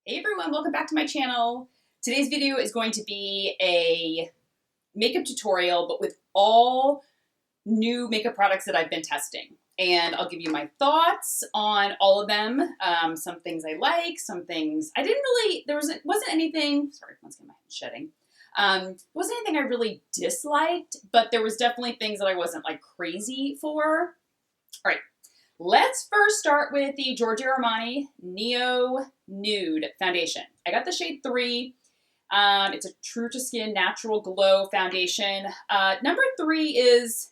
Hey everyone, welcome back to my channel. Today's video is going to be a makeup tutorial, but with all new makeup products that I've been testing. And I'll give you my thoughts on all of them. Some things I like, some things I didn't really, wasn't anything, sorry, once again, my head's shedding. Wasn't anything I really disliked, but there was definitely things that I wasn't like crazy for. All right. Let's first start with the Giorgio Armani Neo Nude Foundation. I got the shade 3. It's a True to Skin Natural Glow Foundation. Number 3 is,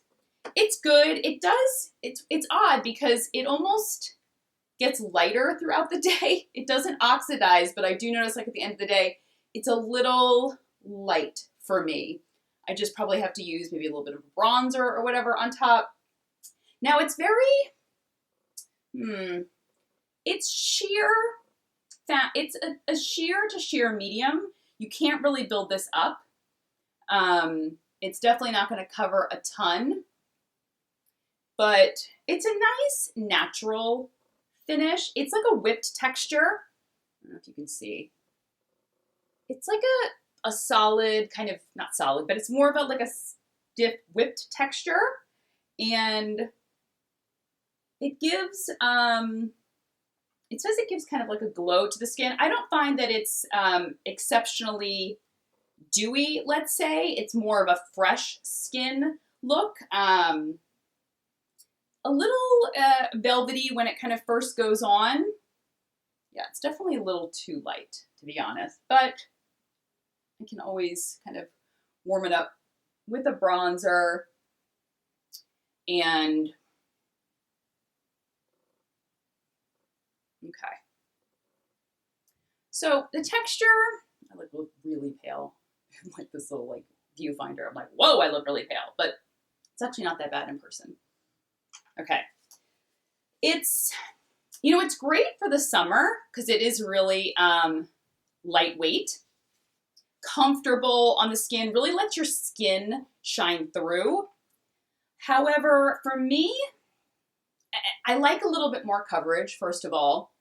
it's good. It's odd because it almost gets lighter throughout the day. It doesn't oxidize, but I do notice like at the end of the day, it's a little light for me. I just probably have to use maybe a little bit of bronzer or whatever on top. Now it's very... It's sheer, it's a sheer to sheer medium. You can't really build this up. It's definitely not going to cover a ton, but it's a nice natural finish. It's like a whipped texture. I don't know if you can see. It's like a solid kind of, not solid, but it's more of like a stiff whipped texture. And it gives, it says it gives kind of like a glow to the skin. I don't find that it's exceptionally dewy, let's say. It's more of a fresh skin look. A little velvety when it kind of first goes on. Yeah, it's definitely a little too light, to be honest. But I can always kind of warm it up with a bronzer and... Okay. So the texture, I look really pale. Like this little like viewfinder. I'm like, whoa, I look really pale, but it's actually not that bad in person. Okay. It's, it's great for the summer because it is really lightweight, comfortable on the skin, really lets your skin shine through. However, for me, I like a little bit more coverage, first of all.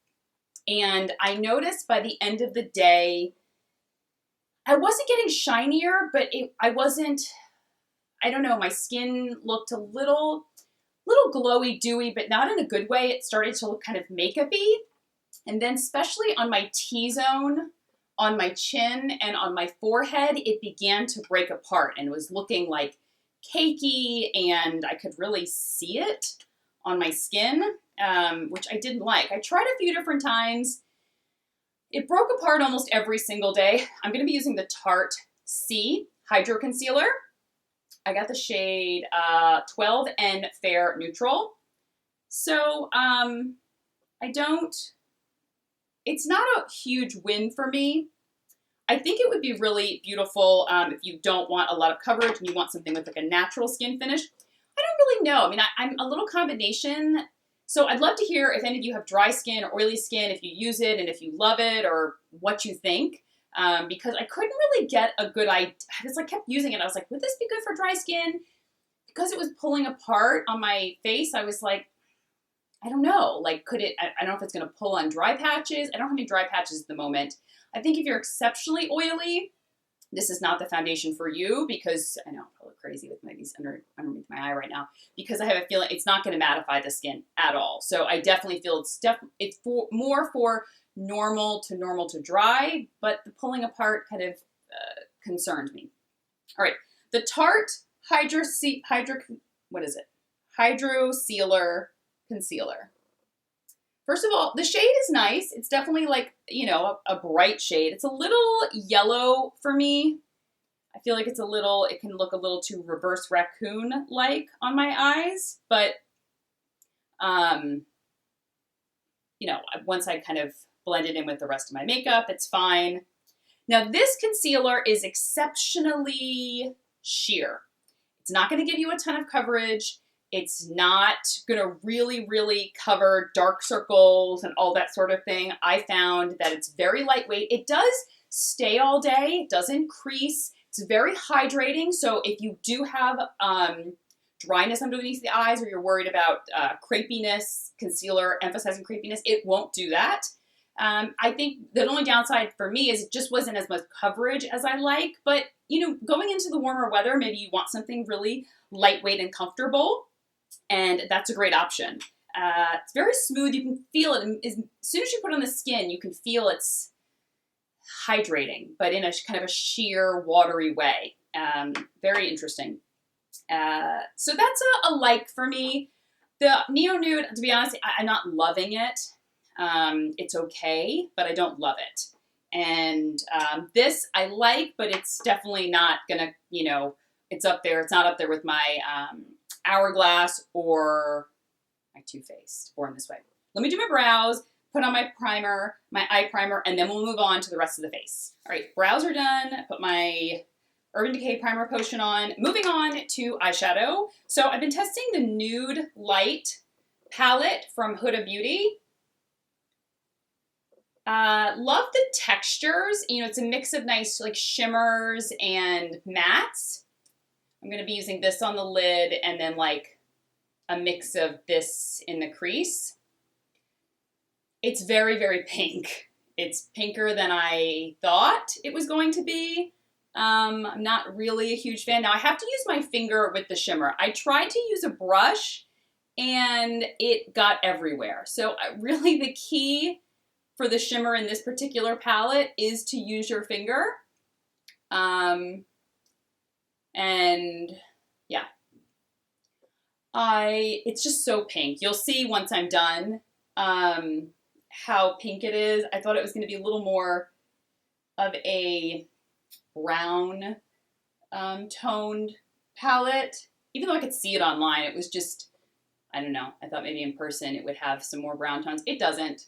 And I noticed by the end of the day, I wasn't getting shinier, but I don't know, my skin looked a little glowy, dewy, but not in a good way. It started to look kind of makeup-y. And then especially on my T-zone, on my chin, and on my forehead, it began to break apart and was looking like cakey, and I could really see it on my skin, which I didn't like. I tried a few different times. It broke apart almost every single day. I'm going to be using the Tarte C Hydro Concealer. I got the shade 12N Fair Neutral. So it's not a huge win for me. I think it would be really beautiful if you don't want a lot of coverage and you want something with like a natural skin finish. I don't really know. I mean, I'm a little combination. So I'd love to hear if any of you have dry skin or oily skin, if you use it and if you love it or what you think. Because I couldn't really get a good idea. I just like kept using it. I was like, would this be good for dry skin? Because it was pulling apart on my face, I was like, I don't know. Like, could it, I don't know if it's going to pull on dry patches. I don't have any dry patches at the moment. I think if you're exceptionally oily, this is not the foundation for you because I know I look crazy with these underneath my eye right now because I have a feeling it's not going to mattify the skin at all. So I definitely feel it's more for normal to dry, but the pulling apart kind of concerned me. All right, the Tarte Hydro Sealer Concealer. First of all, the shade is nice. It's definitely like, a bright shade. It's a little yellow for me. I feel like it can look a little too reverse raccoon-like on my eyes. But, once I kind of blend it in with the rest of my makeup, it's fine. Now, this concealer is exceptionally sheer. It's not going to give you a ton of coverage. It's not going to really, really cover dark circles and all that sort of thing. I found that it's very lightweight. It does stay all day. It doesn't crease. It's very hydrating. So if you do have dryness underneath the eyes or you're worried about crepiness, concealer emphasizing crepiness, it won't do that. I think the only downside for me is it just wasn't as much coverage as I like. But, you know, going into the warmer weather, maybe you want something really lightweight and comfortable, and that's a great option. It's very smooth. You can feel it. As soon as you put it on the skin, you can feel it's hydrating, but in a kind of a sheer, watery way. Very interesting. So that's a like for me. The Neo Nude, to be honest, I'm not loving it. It's okay, but I don't love it. And this I like, but it's definitely not gonna, you know, it's up there. It's not up there with my Hourglass or my Too Faced, Born This Way. Let me do my brows, put on my primer, my eye primer, and then we'll move on to the rest of the face. All right, brows are done. Put my Urban Decay Primer Potion on. Moving on to eyeshadow. So I've been testing the Nude Light palette from Huda Beauty. Love the textures. You know, it's a mix of nice like shimmers and mattes. I'm going to be using this on the lid and then like a mix of this in the crease. It's very, very pink. It's pinker than I thought it was going to be. I'm not really a huge fan. Now I have to use my finger with the shimmer. I tried to use a brush and it got everywhere. So really the key for the shimmer in this particular palette is to use your finger. And yeah, it's just so pink. You'll see once I'm done how pink it is. I thought it was going to be a little more of a brown toned palette. Even though I could see it online, it was just, I don't know. I thought maybe in person it would have some more brown tones. It doesn't.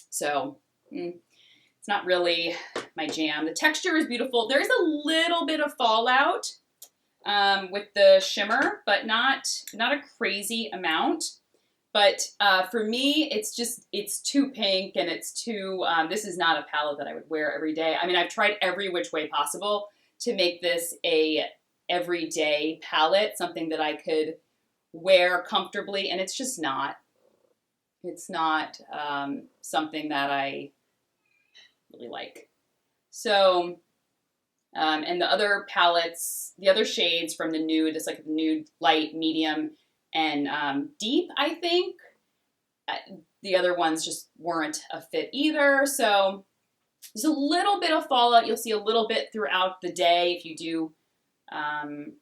So it's not really my jam. The texture is beautiful. There's a little bit of fallout with the shimmer, but not a crazy amount. But for me, it's too pink and it's too, this is not a palette that I would wear every day. I mean, I've tried every which way possible to make this a everyday palette, something that I could wear comfortably, and it's just not. It's not something that I really like. So, and the other palettes, the other shades from the nude, it's like nude, light, medium, and deep, I think. The other ones just weren't a fit either. So there's a little bit of fallout. You'll see a little bit throughout the day if you do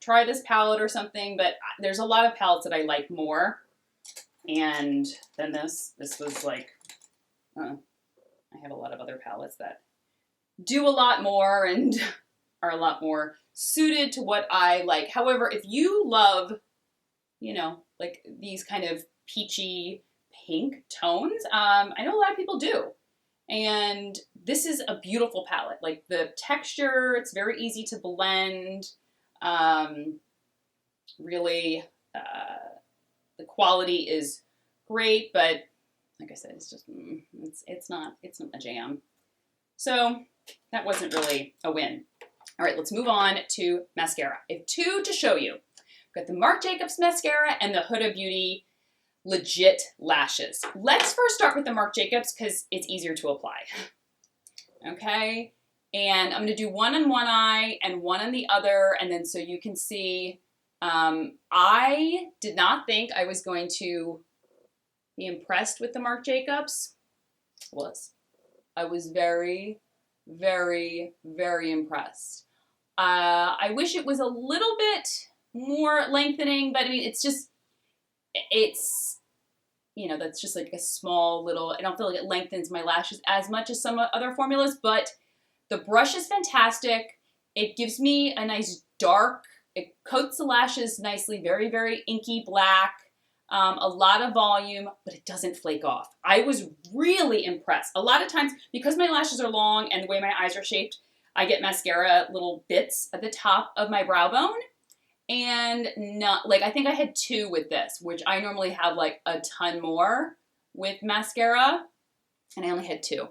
try this palette or something. But there's a lot of palettes that I like more. And then this was like, I have a lot of other palettes that do a lot more and are a lot more suited to what I like. However, if you love, you know, like these kind of peachy pink tones, I know a lot of people do. And this is a beautiful palette. Like the texture, it's very easy to blend. Really, the quality is great, but like I said, it's just, it's not a jam. So that wasn't really a win. All right, let's move on to mascara. I have two to show you. I've got the Marc Jacobs mascara and the Huda Beauty Legit Lashes. Let's first start with the Marc Jacobs because it's easier to apply. Okay, and I'm gonna do one on one eye and one on the other, and then so you can see, I did not think I was going to be impressed with the Marc Jacobs. I was very, very, very impressed. I wish it was a little bit more lengthening, but I mean, it's, you know, that's just like a small little, I don't feel like it lengthens my lashes as much as some other formulas, but the brush is fantastic. It gives me a nice dark, it coats the lashes nicely, very, very inky black, a lot of volume, but it doesn't flake off. I was really impressed. A lot of times, because my lashes are long and the way my eyes are shaped, I get mascara little bits at the top of my brow bone. And not, like, I think I had two with this, which I normally have like a ton more with mascara, and I only had two.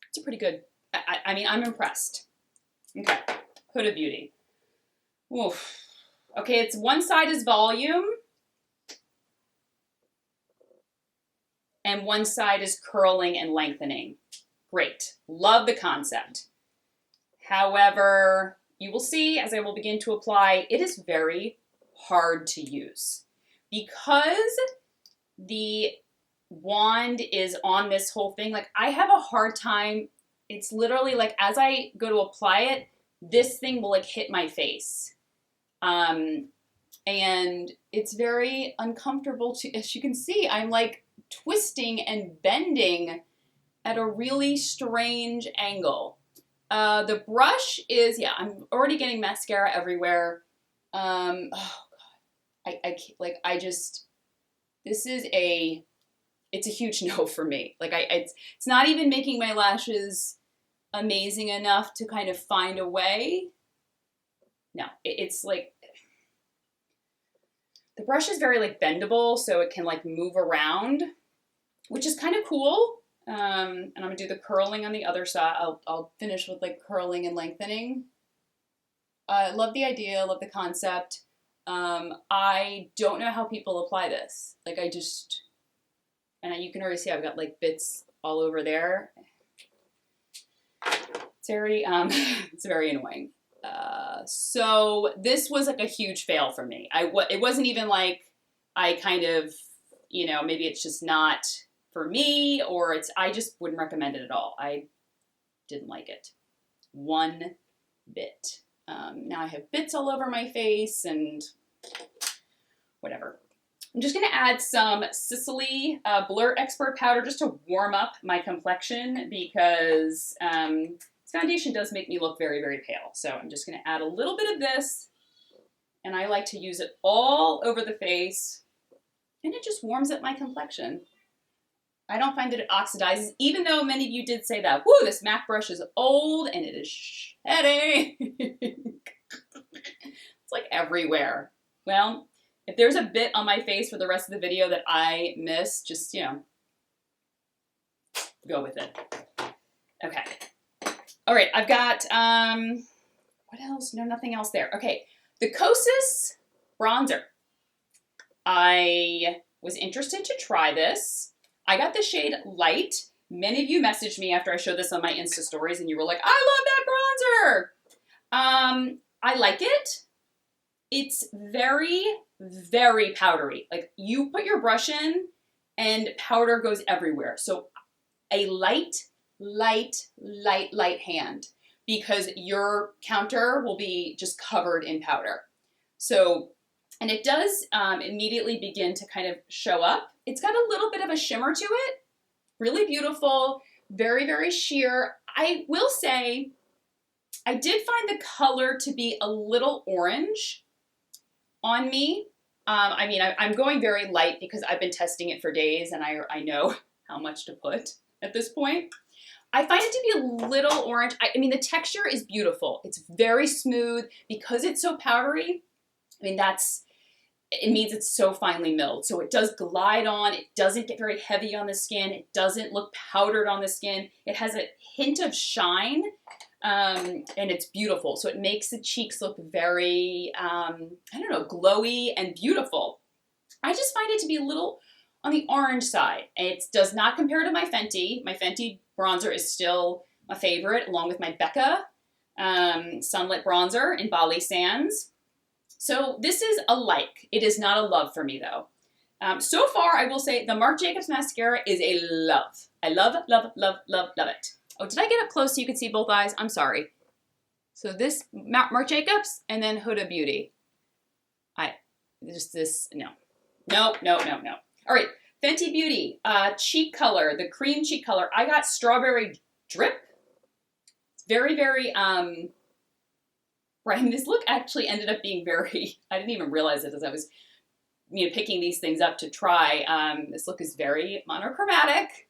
It's a pretty good, I mean, I'm impressed. Okay, Huda Beauty. Oof. Okay, it's one side is volume. and one side is curling and lengthening. Great. Love the concept. However, you will see as I will begin to apply, it is very hard to use because the wand is on this whole thing. Like, I have a hard time. It's literally like as I go to apply it, this thing will like hit my face. And it's very uncomfortable to, as you can see, I'm like twisting and bending at a really strange angle. The brush is, yeah, I'm already getting mascara everywhere. Oh God, I just, this is it's a huge no for me. Like it's not even making my lashes amazing enough to kind of find a way. No, it's like, the brush is very like bendable, so it can like move around, which is kind of cool. And I'm gonna do the curling on the other side. I'll finish with like curling and lengthening. Love the idea, love the concept. I don't know how people apply this. Like and you can already see I've got like bits all over there. It's very, it's very annoying. So this was like a huge fail for me. It wasn't even like I kind of, you know, maybe it's just not for me, or I just wouldn't recommend it at all. I didn't like it one bit. Now I have bits all over my face and whatever. I'm just going to add some Sicily Blur Expert Powder just to warm up my complexion because this foundation does make me look very, very pale. So I'm just going to add a little bit of this, and I like to use it all over the face, and it just warms up my complexion. I don't find that it oxidizes, even though many of you did say that, whoo, this MAC brush is old and it is shedding. It's like everywhere. Well, if there's a bit on my face for the rest of the video that I miss, just, you know, go with it. Okay. All right, I've got, what else? No, nothing else there. Okay, the Kosas bronzer. I was interested to try this. I got the shade Light. Many of you messaged me after I showed this on my Insta stories and you were like, I love that bronzer. I like it. It's very, very powdery. Like, you put your brush in and powder goes everywhere. So a light hand, because your counter will be just covered in powder. So, and it does immediately begin to kind of show up. It's got a little bit of a shimmer to it. Really beautiful, very, very sheer. I will say, I did find the color to be a little orange on me. I mean, I'm going very light because I've been testing it for days and I know how much to put at this point. I find it to be a little orange. I mean, the texture is beautiful. It's very smooth because it's so powdery. I mean, it means it's so finely milled. So it does glide on. It doesn't get very heavy on the skin. It doesn't look powdered on the skin. It has a hint of shine, and it's beautiful. So it makes the cheeks look very, I don't know, glowy and beautiful. I just find it to be a little on the orange side. It does not compare to my Fenty. My Fenty bronzer is still my favorite, along with my Becca Sunlit Bronzer in Bali Sands. So this is a like. It is not a love for me, though. So far, I will say the Marc Jacobs mascara is a love. I love, love, love, love, love it. Oh, did I get up close so you could see both eyes? I'm sorry. So this, Marc Jacobs, and then Huda Beauty. No. No. All right, Fenty Beauty, cheek color, the cream cheek color. I got Strawberry Drip. It's very, very, right, and this look actually ended up being very, I didn't even realize it as I was, picking these things up to try. This look is very monochromatic.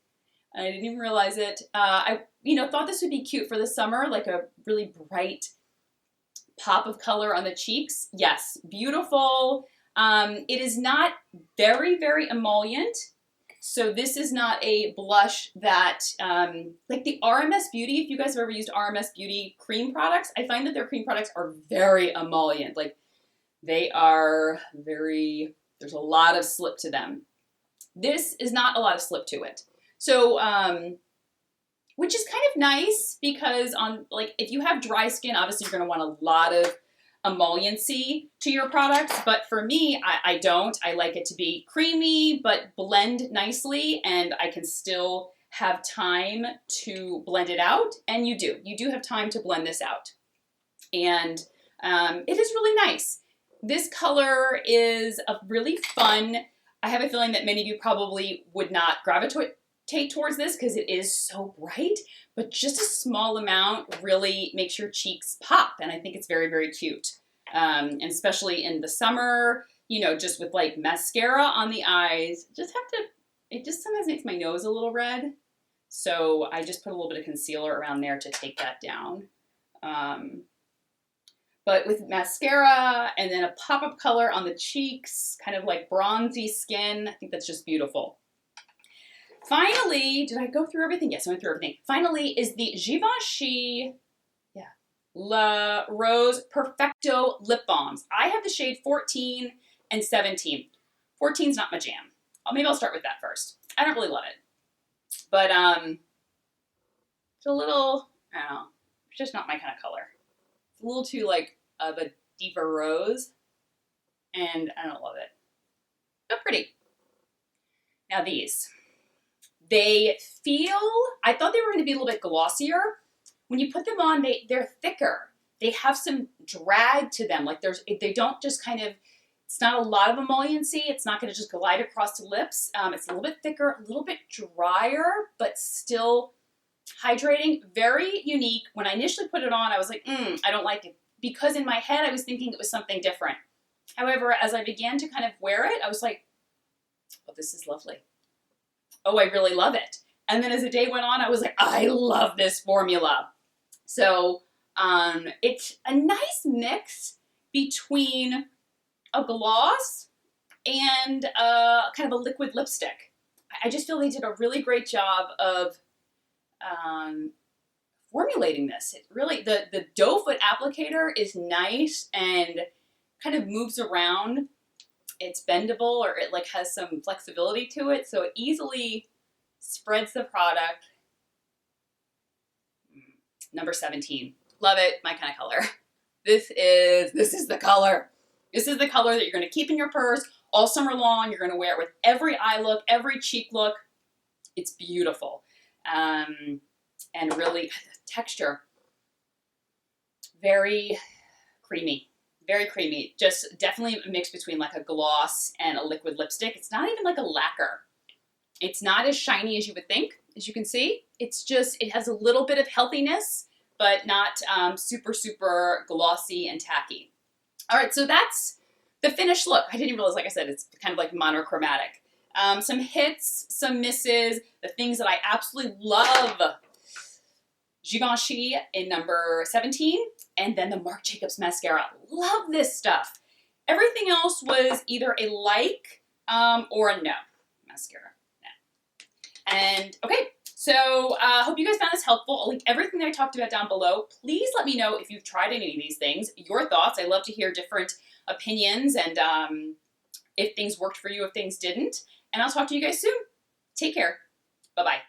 I didn't even realize it. I thought this would be cute for the summer, like a really bright pop of color on the cheeks. Yes, beautiful. It is not very, very emollient. So this is not a blush that, like the RMS Beauty, if you guys have ever used RMS Beauty cream products, I find that their cream products are very emollient. Like, they are very, there's a lot of slip to them. This is not a lot of slip to it. So, which is kind of nice because on like if you have dry skin, obviously you're going to want a lot of emolliency to your products. But for me, I don't. I like it to be creamy but blend nicely, and I can still have time to blend it out. And you do have time to blend this out, and it is really nice. This color is a really fun. I have a feeling that many of you probably would not gravitate towards this because it is so bright, but just a small amount really makes your cheeks pop, and I think it's very, very cute. And especially in the summer, you know, just with like mascara on the eyes, it just sometimes makes my nose a little red. So I just put a little bit of concealer around there to take that down. But with mascara and then a pop-up color on the cheeks, kind of like bronzy skin, I think that's just beautiful. Finally, did I go through everything? Yes, I went through everything. Finally is the Givenchy La Rose Perfecto Lip Balms. I have the shade 14 and 17. 14 is not my jam. Maybe I'll start with that first. I don't really love it. But it's a little, I don't know, it's just not my kind of color. It's a little too like of a deeper rose, and I don't love it. But pretty. Now these. They feel, I thought they were going to be a little bit glossier. When you put them on, they're thicker. They have some drag to them. Like they don't just kind of, it's not a lot of emolliency. It's not going to just glide across the lips. It's a little bit thicker, a little bit drier, but still hydrating. Very unique. When I initially put it on, I was like, I don't like it. Because in my head, I was thinking it was something different. However, as I began to kind of wear it, I was like, oh, this is lovely. Oh, I really love it. And then as the day went on, I was like, I love this formula. So it's a nice mix between a gloss and kind of a liquid lipstick. I just feel they did a really great job of formulating this. It really, the doe foot applicator is nice and kind of moves around. It's bendable, or it like has some flexibility to it, so it easily spreads the product. Number 17. Love it. My kind of color. This is the color. This is the color that you're going to keep in your purse all summer long. You're going to wear it with every eye look, every cheek look. It's beautiful. And really, the texture, very creamy. Very creamy. Just definitely a mix between like a gloss and a liquid lipstick. It's not even like a lacquer. It's not as shiny as you would think, as you can see. It's just, it has a little bit of healthiness, but not super, super glossy and tacky. All right, so that's the finished look. I didn't realize, like I said, it's kind of like monochromatic. Some hits, some misses, the things that I absolutely love. Givenchy in number 17, and then the Marc Jacobs mascara. Love this stuff. Everything else was either a like or a no. Mascara, no. And okay, so hope you guys found this helpful. I'll link everything that I talked about down below. Please let me know if you've tried any of these things, your thoughts. I love to hear different opinions and if things worked for you, if things didn't. And I'll talk to you guys soon. Take care. Bye-bye.